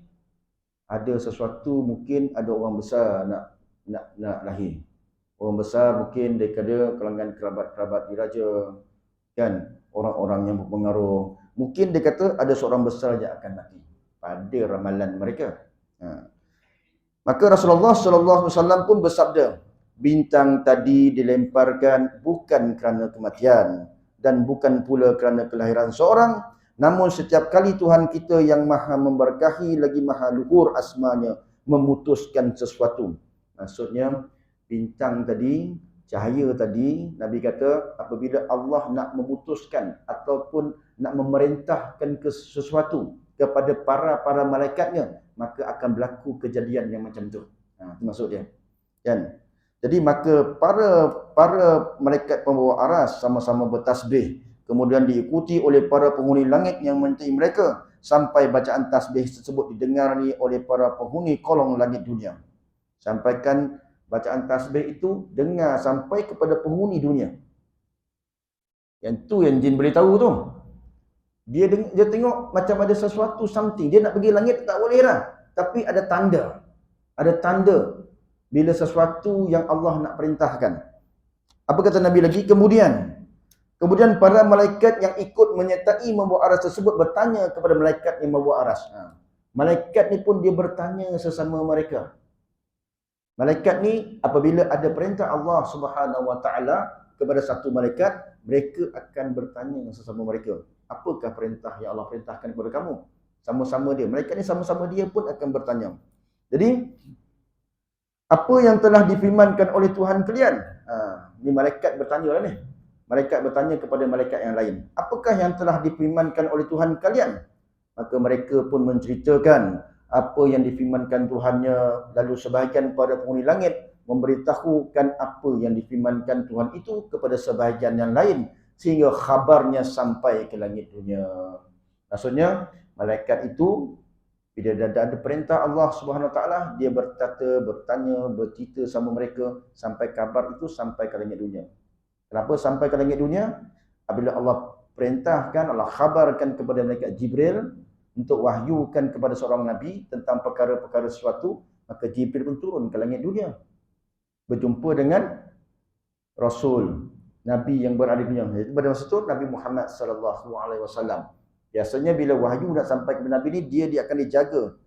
ada sesuatu, mungkin ada orang besar nak lahir. Orang besar mungkin daripada kalangan kerabat-kerabat diraja, kan, orang-orang yang berpengaruh. Mungkin dia kata ada seorang besar yang akan mati pada ramalan mereka. Maka Rasulullah SAW pun bersabda, bintang tadi dilemparkan bukan kerana kematian dan bukan pula kerana kelahiran seorang, namun setiap kali Tuhan kita yang maha memberkahi lagi maha luhur asmanya memutuskan sesuatu. Maksudnya bintang tadi, cahaya tadi, Nabi kata apabila Allah nak memutuskan ataupun nak memerintahkan ke sesuatu kepada para malaikatnya, maka akan berlaku kejadian yang macam tu. Itu maksud dia. Kan? Jadi maka para malaikat pembawa aras sama-sama bertasbih, kemudian diikuti oleh para penghuni langit yang menyertai mereka, sampai bacaan tasbih tersebut didengari oleh para penghuni kolong langit dunia. Sampaikan bacaan tasbih itu dengar sampai kepada penghuni dunia. Yang tu yang jin boleh tahu tu. Dia tengok macam ada sesuatu, something. Dia nak pergi langit tak boleh lah. Tapi ada tanda. Ada tanda bila sesuatu yang Allah nak perintahkan. Apa kata Nabi lagi? Kemudian para malaikat yang ikut menyertai membawa aras tersebut bertanya kepada malaikat yang membawa aras. Malaikat ni pun dia bertanya sesama mereka. Malaikat ni apabila ada perintah Allah Subhanahu Wa Taala kepada satu malaikat, mereka akan bertanya sesama mereka, apakah perintah yang Allah perintahkan kepada kamu? Sama-sama dia. Malaikat ni sama-sama dia pun akan bertanya. Jadi apa yang telah difirmankan oleh Tuhan kalian? Ni malaikat bertanya lah ni. Malaikat bertanya kepada malaikat yang lain, apakah yang telah difirmankan oleh Tuhan kalian? Maka mereka pun menceritakan apa yang difirmankan Tuhannya. Lalu sebahagian pada penghuni langit memberitahukan apa yang difirmankan Tuhan itu kepada sebahagian yang lain, sehingga khabarnya sampai ke langit dunia. Maksudnya malaikat itu bila ada perintah Allah Subhanahu Wa Taala, dia bertanya, bercerita sama mereka sampai kabar itu sampai ke langit dunia. Kenapa sampai ke langit dunia? Apabila Allah perintahkan, Allah khabarkan kepada malaikat Jibril untuk wahyukan kepada seorang nabi tentang perkara-perkara sesuatu, maka Jibril pun turun ke langit dunia, berjumpa dengan Rasul, Nabi yang berada di dunia. Pada masa itu Nabi Muhammad SAW. Biasanya bila wahyu nak sampai kepada Nabi ni, dia akan dijaga.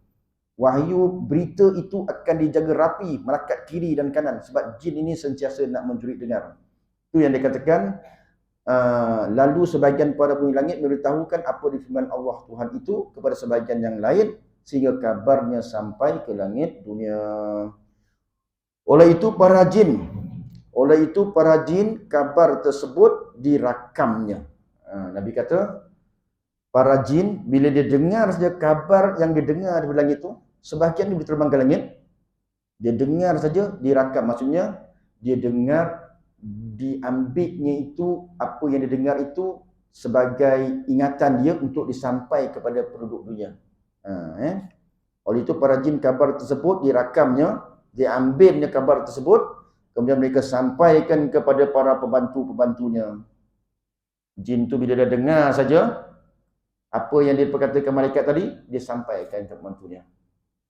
Wahyu, berita itu akan dijaga rapi, melekat kiri dan kanan. Sebab jin ini sentiasa nak mencuri dengar. Itu yang dikatakan, lalu sebahagian pada penghuni langit memberitahukan apa difirman Allah Tuhan itu kepada sebahagian yang lain, sehingga kabarnya sampai ke langit dunia. Oleh itu para jin kabar tersebut dirakamnya. Nabi kata, para jin bila dia dengar saja kabar yang dia dengar di langit itu, sebahagian dia terbang ke langit, dia dengar saja dirakam. Maksudnya dia dengar, diambilnya itu apa yang dia dengar itu sebagai ingatan dia untuk disampai kepada penduduk dunia. Oleh itu para jin kabar tersebut dirakamnya, diambilnya kabar tersebut, kemudian mereka sampaikan kepada para pembantu-pembantunya. Jin tu bila dia dengar saja apa yang dia perkatakan malaikat tadi, dia sampaikan ke pembantunya.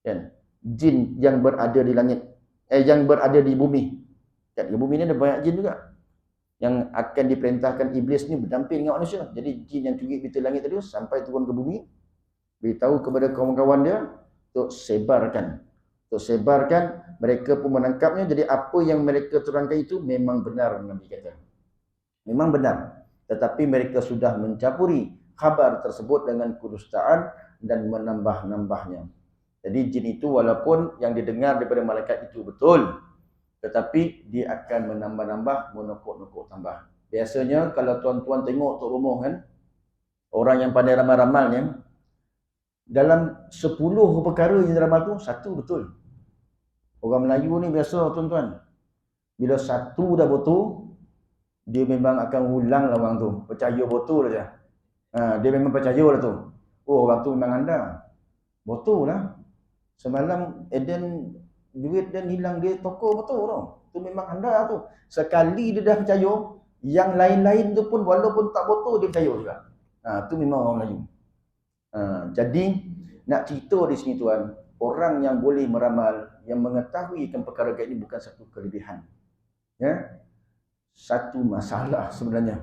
Kan? Jin yang berada di langit, yang berada di bumi, Kat bumi ni ada banyak jin juga yang akan diperintahkan iblis ni berdamping dengan manusia. Jadi jin yang curi bintang langit tadi sampai turun ke bumi, beritahu kepada kawan-kawan dia untuk sebarkan. Untuk sebarkan, mereka pun menangkapnya. Jadi apa yang mereka terangkan itu memang benar, Nabi kata. Memang benar. Tetapi mereka sudah mencampuri khabar tersebut dengan kedustaan dan menambah-nambahnya. Jadi jin itu walaupun yang didengar daripada malaikat itu betul, tetapi dia akan menambah-nambah, menokok-nokok tambah. Biasanya kalau tuan-tuan tengok tok rumah kan, orang yang pandai ramal-ramalnya, dalam 10 perkara yang ramal tu, satu betul. Orang Melayu ni biasa tuan-tuan, bila satu dah betul, dia memang akan ulang lah orang tu. Percaya betul saja. Dia memang percaya lah tu. Oh, orang tu memang anda. Betul lah. Semalam Eden duit dan hilang, dia toko betul tau. Tu memang anda tu. Sekali dia dah percaya, yang lain-lain tu pun walaupun tak betul dia percaya juga. Tu memang orang Melayu. Jadi nak cerita di sini tuan, orang yang boleh meramal, yang mengetahui akan perkara gaib ini bukan satu kelebihan. Ya. Satu masalah sebenarnya.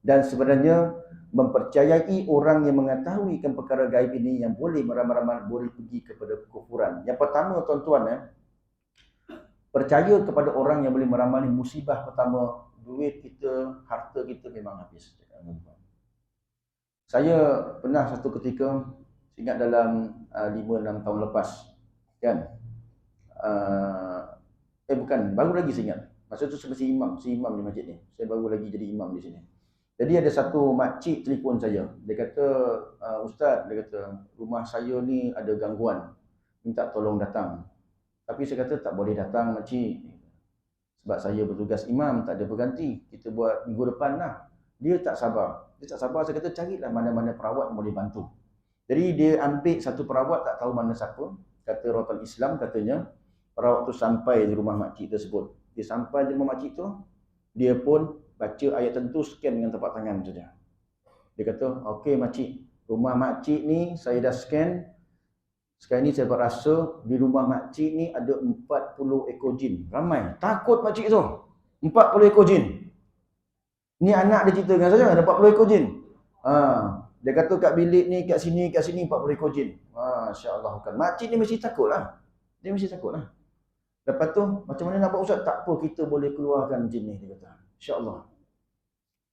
Dan sebenarnya mempercayai orang yang mengetahui akan perkara gaib ini yang boleh meramal-ramal boleh pergi kepada kekufuran. Yang pertama tuan-tuan, percaya kepada orang yang boleh meramal musibah pertama, duit kita, harta kita memang habis. Saya pernah satu ketika, ingat dalam 5-6 tahun lepas kan, bukan, baru lagi saya ingat. Masa tu saya masih imam di masjid ni. Saya baru lagi jadi imam di sini. Jadi ada satu makcik telefon saya. Dia kata, Ustaz, dia kata, rumah saya ni ada gangguan. Minta tolong datang. Tapi saya kata, tak boleh datang makcik. Sebab saya bertugas imam, tak ada berganti. Kita buat minggu depan lah. Dia tak sabar. Saya kata, carilah mana-mana perawat yang boleh bantu. Jadi dia ambil satu perawat, tak tahu mana siapa. Kata Rotan Islam, katanya, perawat tu sampai di rumah makcik tersebut. Dia sampai di rumah makcik tu, dia pun baca ayat tentu, scan dengan tapak tangan saja. Dia kata, okey makcik, rumah makcik ni saya dah scan. Sekarang ni saya berasa di rumah makcik ni ada 40 ekor jin. Ramai. Takut makcik tu. 40 ekor jin. Ni anak dia cerita dengan saya, ada 40 ekor jin. Dia kata kat bilik ni, kat sini 40 ekor jin. Masya-Allah kan. Makcik ni mesti takutlah. Dia mesti takutlah. Lepas tu, macam mana nak buat Ustaz? Tak apa, kita boleh keluarkan jin ni, dia kata. InsyaAllah.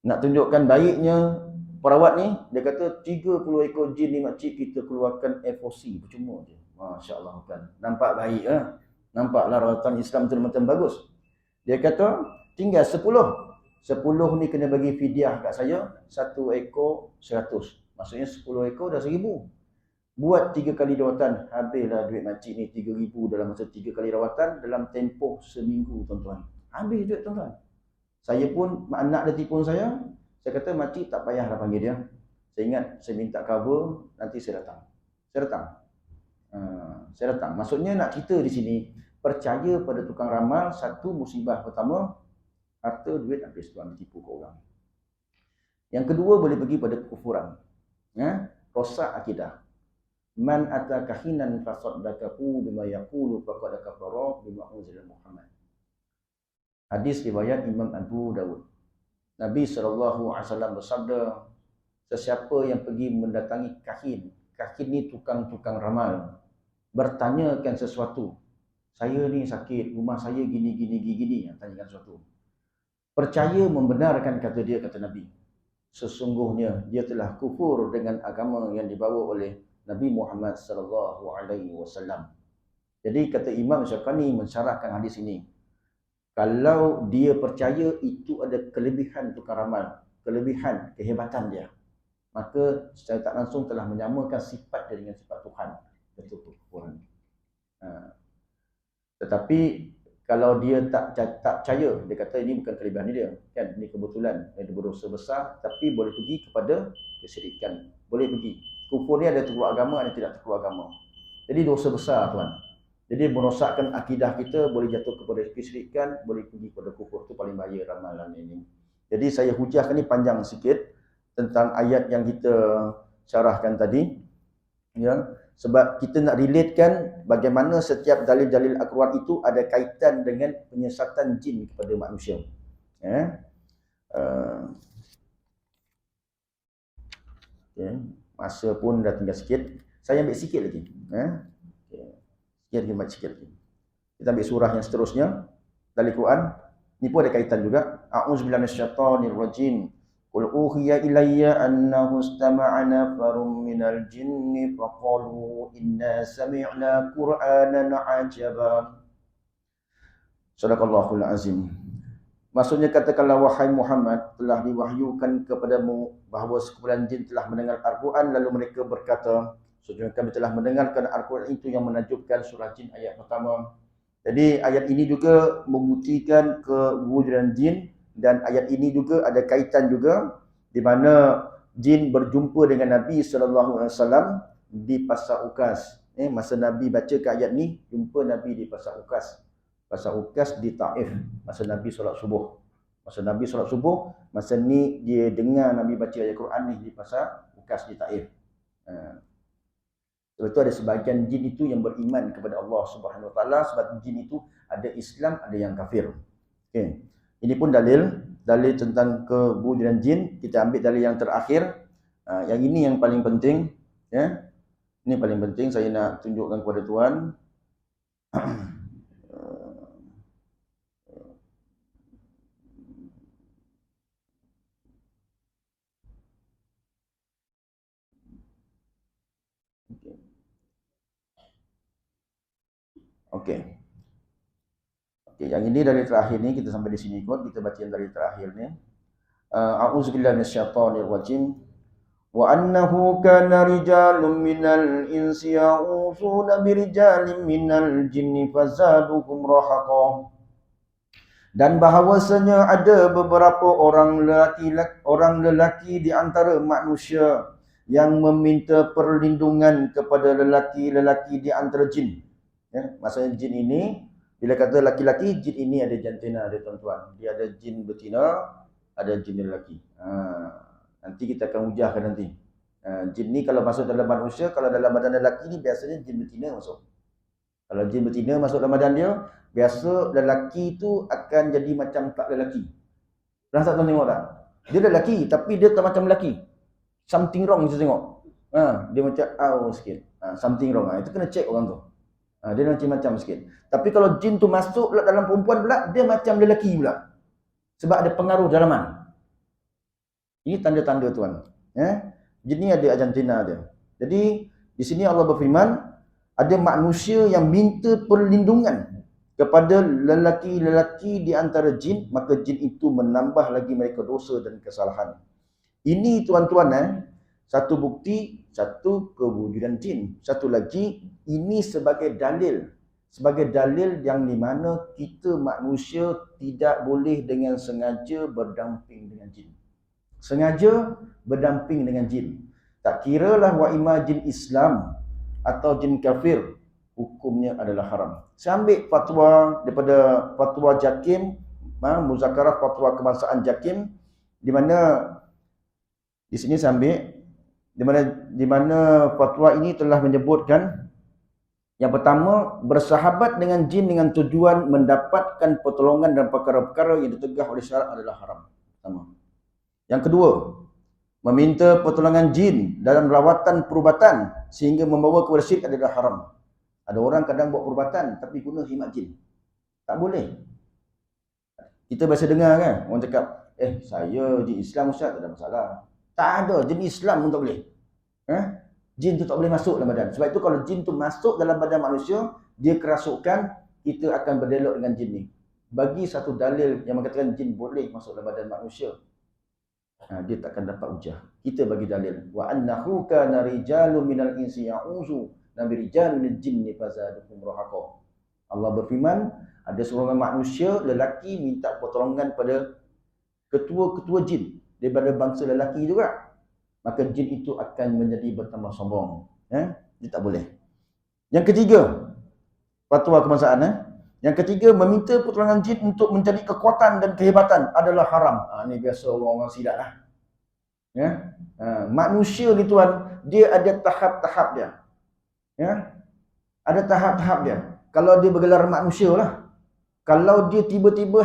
Nak tunjukkan baiknya perawat ni, dia kata 30 ekor jin ni makcik kita keluarkan FOC, percuma je. Masya-Allah kan. Nampak baik lah. Nampaklah rawatan Islam tu macam bagus. Dia kata, tinggal 10. 10 ni kena bagi fidyah kat saya, 1 ekor 100. Maksudnya 10 ekor dah 1000. Buat 3 kali rawatan, habislah duit makcik ni 3000 dalam masa 3 kali rawatan dalam tempoh seminggu tuan-tuan. Habis duit tuan-tuan. Saya pun, anak dia telefon saya kata makcik tak payahlah panggil dia. Saya ingat saya minta cover, nanti saya datang. Saya datang. Maksudnya nak cerita di sini, percaya pada tukang ramal, satu musibah pertama, harta duit habis tuan, tipu ke orang. Yang kedua boleh pergi pada kekufuran. Rosak akidah. Man ataka hinan fasaddaqahu bima yaqulu faqad kafara bima unzila Muhammad. Hadis riwayat Imam Abu Dawud. Nabi SAW bersabda, sesiapa yang pergi mendatangi kahin ni tukang-tukang ramal, bertanyakan sesuatu. Saya ni sakit, rumah saya gini, tanyakan sesuatu. Percaya membenarkan kata dia, kata Nabi. Sesungguhnya dia telah kufur dengan agama yang dibawa oleh Nabi Muhammad SAW. Jadi kata Imam Syafi'i mensyarahkan hadis ini, kalau dia percaya itu ada kelebihan tukang ramal, kelebihan, kehebatan dia, maka secara tak langsung telah menyamakan sifat dia dengan sifat Tuhan. Betul kekufuran. Tetapi kalau dia tak percaya, dia kata ini bukan kelebihan dia, kan? Ini kebetulan dia berdosa besar, tapi boleh pergi kepada kesyirikan. Boleh pergi. Kufur ni ada terkeluar agama, ada tidak terkeluar agama. Jadi dosa besar tuan. Jadi merosakkan akidah kita, boleh jatuh kepada kesyirikan, boleh pergi kepada kufur. Itu paling bahaya ramalan ini. Jadi saya hujahkan ni panjang sikit tentang ayat yang kita syarahkan tadi. Ya, Sebab kita nak relatekan bagaimana setiap dalil-dalil Al-Quran itu ada kaitan dengan penyesatan jin kepada manusia. Masa pun dah tinggal sikit. Saya ambil sikit lagi. Sikit lagi. Kita ambil surah yang seterusnya dari Quran. Ini pun ada kaitan juga. A'udzubillahi minasyaitonirrajim. Qul uhiya ilayya annahu istama'a nafarun minal jinni faqalu inna sami'na Qur'anan 'ajaban. Sadaqallahul azim. Maksudnya katakanlah wahai Muhammad, telah diwahyukan kepadamu bahawa sekumpulan jin telah mendengar Al-Quran, lalu mereka berkata, sesungguhnya kami telah mendengarkan Al-Quran itu yang menakjubkan. Surah Jin ayat pertama. Jadi ayat ini juga membuktikan kewujudan jin, dan ayat ini juga ada kaitan juga di mana jin berjumpa dengan Nabi SAW di Pasar Ukas. Masa Nabi baca ke ayat ni, jumpa Nabi di Pasar Ukas. Pasar Ukas di Taif, masa Nabi solat subuh. Masa ni dia dengar Nabi baca ayat Quran ni di Pasar Ukas di Taif. Sebab itu ada sebahagian jin itu yang beriman kepada Allah Subhanahu Wa Taala, sebab jin itu ada Islam, ada yang kafir. Okey. Ini pun dalil tentang kewujudan jin. Kita ambil dalil yang terakhir. Yang ini yang paling penting, ya. Ini paling penting saya nak tunjukkan kepada tuan. Okey, yang ini dari terakhir ni, kita sampai di sini kot. Kita baca yang dari terakhir ni. A'udzubillahi minasyaitonirrajim. Wa annahu kana rijalun minal insi ya'uzuna birijalin minal jinni fazaduhum rahaqa. Dan bahawasanya ada beberapa orang lelaki di antara manusia yang meminta perlindungan kepada lelaki-lelaki di antara jin. Maksudnya jin ini, bila kata laki-laki, jin ini ada jantina, ada tuan-tuan. Dia ada jin betina, ada jin lelaki. Nanti kita akan hujahkan nanti. Jin ni kalau masuk dalam manusia, kalau dalam badan lelaki ni biasanya jin betina masuk. Kalau jin betina masuk dalam badan dia, biasa lelaki tu akan jadi macam tak lelaki. Pernah tak tuan tengok tak? Dia lelaki tapi dia tak macam lelaki. Something wrong kita tengok. Dia macam sikit. Something wrong. Itu kena check orang tu. Dia macam-macam sikit. Tapi kalau jin tu masuk pula dalam perempuan pula, dia macam lelaki pula. Sebab ada pengaruh dalaman. Ini tanda-tanda tuan. Jin ni ada jantina dia. Jadi di sini Allah berfirman, ada manusia yang minta perlindungan kepada lelaki-lelaki di antara jin, maka jin itu menambah lagi mereka dosa dan kesalahan. Ini tuan-tuan, satu bukti, satu kewujudan jin. Satu lagi, ini sebagai dalil yang di mana kita manusia tidak boleh dengan sengaja berdamping dengan jin. Sengaja berdamping dengan jin. Tak kiralah wa ima jin Islam atau jin kafir, hukumnya adalah haram. Saya ambil fatwa daripada fatwa Jakim, Muzakarah Fatwa Kebangsaan Jakim, di mana di sini saya ambil di mana fatwa ini telah menyebutkan yang pertama, bersahabat dengan jin dengan tujuan mendapatkan pertolongan dan perkara-perkara yang ditegah oleh syarak adalah haram. Pertama. Yang kedua, meminta pertolongan jin dalam rawatan perubatan sehingga membawa kepada syirik adalah haram. Ada orang kadang buat perubatan tapi guna khidmat jin. Tak boleh. Kita biasa dengar kan, orang cakap, saya jin Islam Ustaz, tak ada masalah. Tak ada, jin Islam pun tak boleh. Jin tu tak boleh masuk dalam badan. Sebab itu kalau jin tu masuk dalam badan manusia, dia kerasukan, kita akan berdialog dengan jin ni. Bagi satu dalil yang mengatakan jin boleh masuk dalam badan manusia, dia takkan dapat hujah. Kita bagi dalil. Wa annahu kana rijalun minal insi ya'uzu nabi rijalun minal jinni fazaduhum rahaqa. Allah berfirman, ada seorang manusia lelaki minta pertolongan pada ketua-ketua jin daripada bangsa lelaki juga. Maka jin itu akan menjadi bertambah sombong. Dia tak boleh. Yang ketiga, fatwa kebangsaan. Yang ketiga, meminta pertolongan jin untuk mencari kekuatan dan kehebatan adalah haram. Ini biasa orang-orang silap lah. Manusia ni tuan, dia ada tahap-tahap dia. Ya, ada tahap-tahap dia. Kalau dia bergelar manusia lah. Kalau dia tiba-tiba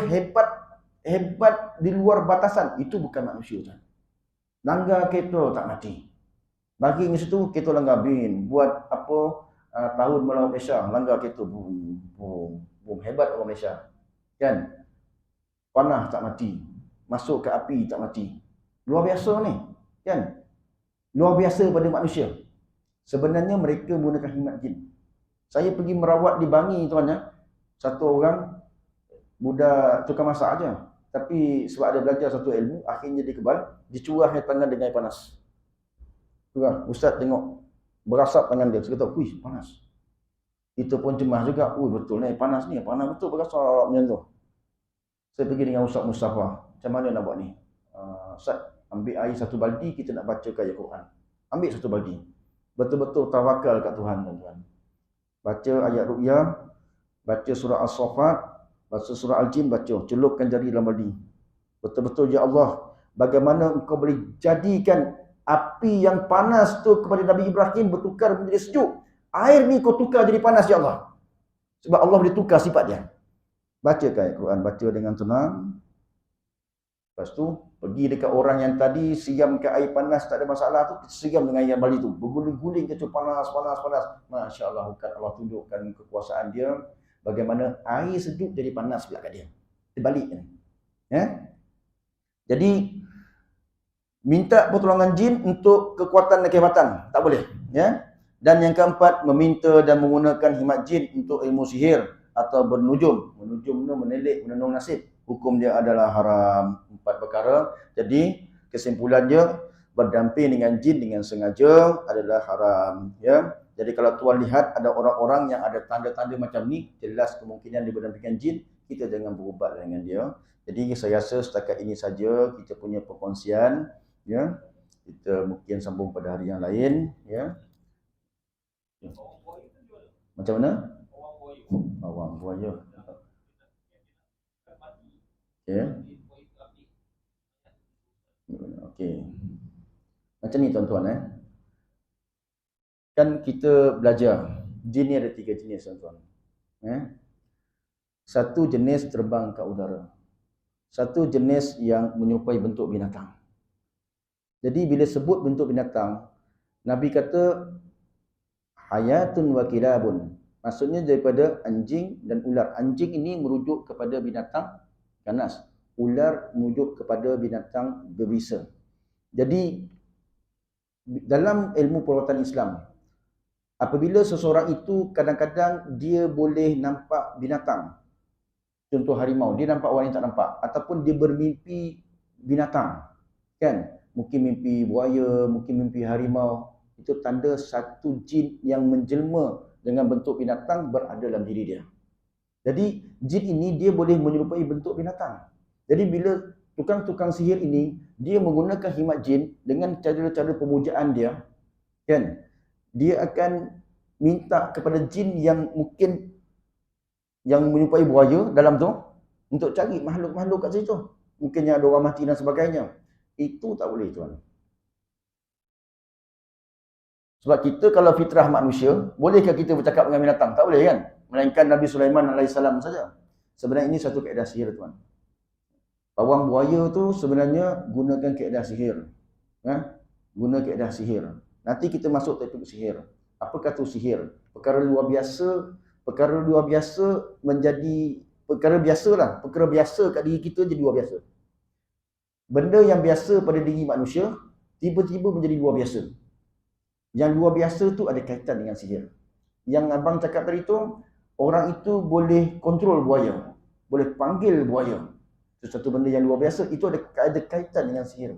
hebat di luar batasan, itu bukan manusia. Langgar kereta tak mati. Bagi masa tu kereta langgar bin, buat apa tahun melawan Malaysia, langgar kereta boom, boom, boom, hebat orang Malaysia. Kan? Panah tak mati. Masuk ke api tak mati. Luar biasa ni. Kan? Luar biasa pada manusia. Sebenarnya mereka menggunakan khidmat jin. Saya pergi merawat di Bangi tuan ya. Satu orang budak tukang masak aja. Tapi sebab ada belajar satu ilmu, akhirnya dia kebal, dicurahnya tangan dengan air panas. Curah, ustaz tengok berasap tangan dia. Saya kata, "Wih, panas." Kita pun cemas juga. Betul ni panas ni, panas betul berasap macam tu. Saya pergi dengan Ustaz Mustafa. Macam mana nak buat ni? Ustaz, ambil air satu baldi, kita nak baca ayat Quran. Ambil satu baldi. Betul-betul tawakal kat Tuhan, tuan-tuan. Baca ayat Ruqyah, baca surah As-Saffat, baca surah Al-Jin, baca. Celupkan jari dalam baldi. Betul-betul, ya Allah, bagaimana engkau boleh jadikan api yang panas tu kepada Nabi Ibrahim bertukar menjadi sejuk. Air ni kau tukar jadi panas, ya Allah. Sebab Allah boleh tukar sifat dia. Baca ayat Quran, baca dengan tenang. Lepas tu, pergi dekat orang yang tadi siam ke air panas, tak ada masalah tu, siam dengan air bali tu. Berguling-guling ke tu, panas. Masya Allah, Allah tunjukkan kekuasaan dia. Bagaimana air sejuk jadi panas pula kat dia. Terbalik kan. Ya? Jadi, minta pertolongan jin untuk kekuatan dan kehebatan. Tak boleh. Ya? Dan yang keempat, meminta dan menggunakan khidmat jin untuk ilmu sihir atau bernujum. Menujum tu menelik, menenung nasib. Hukum dia adalah haram. 4 perkara. Jadi, kesimpulannya, berdamping dengan jin dengan sengaja adalah haram. Ya? Jadi, kalau tuan lihat ada orang-orang yang ada tanda-tanda macam ni, jelas kemungkinan dia berdamping dengan jin, kita jangan berubat dengan dia. Jadi, saya rasa setakat ini saja kita punya perkongsian. Ya? Kita mungkin sambung pada hari yang lain. Ya? Macam mana? Awang buaya. Ya. Okey. Macam ni tuan-tuan Kan kita belajar jin ni ada 3 jenis tuan-tuan. Satu jenis terbang ke udara. Satu jenis yang menyerupai bentuk binatang. Jadi bila sebut bentuk binatang, Nabi kata hayatun wa kilabun. Maksudnya daripada anjing dan ular. Anjing ini merujuk kepada binatang ganas. Ular merujuk kepada binatang berbisa. Jadi dalam ilmu perawatan Islam, apabila seseorang itu kadang-kadang dia boleh nampak binatang, contoh harimau, dia nampak orang yang tak nampak, ataupun dia bermimpi binatang, kan? Mungkin mimpi buaya, mungkin mimpi harimau, itu tanda satu jin yang menjelma dengan bentuk binatang berada dalam diri dia. Jadi jin ini dia boleh menyerupai bentuk binatang. Jadi bila tukang-tukang sihir ini, dia menggunakan khidmat jin dengan cara-cara pemujaan dia, kan? Dia akan minta kepada jin yang mungkin yang menyerupai buaya dalam tu untuk cari makhluk-makhluk kat situ. Mungkin yang ada orang mati dan sebagainya. Itu tak boleh, tuan. Sebab kita kalau fitrah manusia, bolehkah kita bercakap dengan binatang? Tak boleh kan? Melainkan Nabi Sulaiman AS saja. Sebenarnya ini satu kaedah sihir, tuan. Pawang buaya tu sebenarnya gunakan kaedah sihir. Guna kaedah sihir. Nanti kita masuk topik sihir. Apakah tu sihir? Perkara luar biasa menjadi perkara biasalah. Perkara biasa kat diri kita jadi luar biasa. Benda yang biasa pada diri manusia tiba-tiba menjadi luar biasa. Yang luar biasa tu ada kaitan dengan sihir. Yang abang cakap tadi tu, orang itu boleh kontrol buaya, boleh panggil buaya. Itu satu benda yang luar biasa. Itu ada kaitan dengan sihir.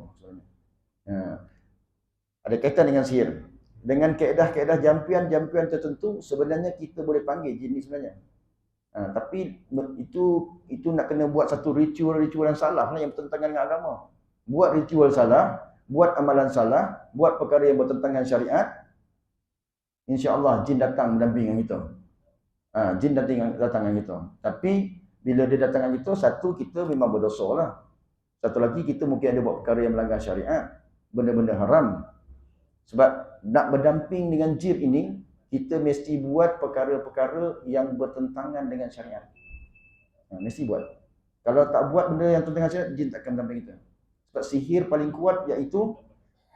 Ada kaitan dengan sihir. Dengan kaedah-kaedah jampian tertentu, sebenarnya kita boleh panggil jin ni sebenarnya. Tapi itu nak kena buat satu ritual yang salah lah, yang bertentangan dengan agama. Buat ritual salah, buat amalan salah, buat perkara yang bertentangan syariat, insya-Allah jin datang mendamping dengan kita. Jin datang dengan kita. Tapi bila dia datang dengan kita, satu, kita memang berdosa lah. Satu lagi, kita mungkin ada buat perkara yang melanggar syariat, benda-benda haram. Sebab nak berdamping dengan jin ini, kita mesti buat perkara-perkara yang bertentangan dengan syariat. Mesti buat. Kalau tak buat benda yang bertentangan syariat, jin takkan mendampingi kita. Sebab sihir paling kuat iaitu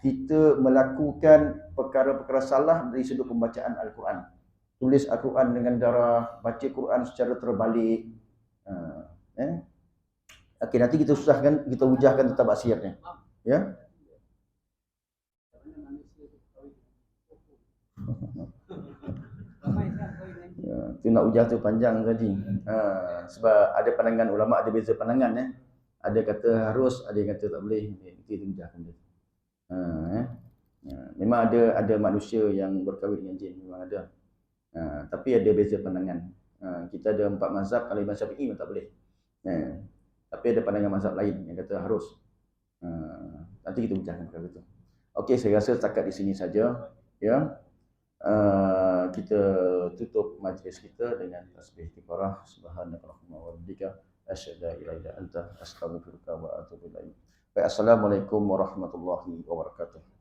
kita melakukan perkara-perkara salah dari sudut pembacaan Al-Quran. Tulis Al-Quran dengan darah, baca Quran secara terbalik. Okey, nanti kita susahkan, kita hujahkan tentang maksiatnya. Ya. Ya, tu nak hujah tu panjang tadi. Sebab ada pandangan ulama, ada beza pandangan. Ada kata harus, ada yang kata tak boleh. Kita hujahkan dia. Memang ada manusia yang berkahwin dengan jin, memang ada. Tapi ada beza pandangan. Kita ada 4 mazhab, kalau Imam Syafi'i memang tak boleh. Tapi ada pandangan mazhab lain yang kata harus. Nanti kita hujahkan perkara itu. Okey, saya rasa setakat di sini saja. Ya. Kita tutup majlis kita dengan tasbih kifarah. Subhanakallahumma wa bihamdika asyhadu an la ilaha illa anta astaghfiruka wa atubu ilaik. Assalamualaikum warahmatullahi wabarakatuh.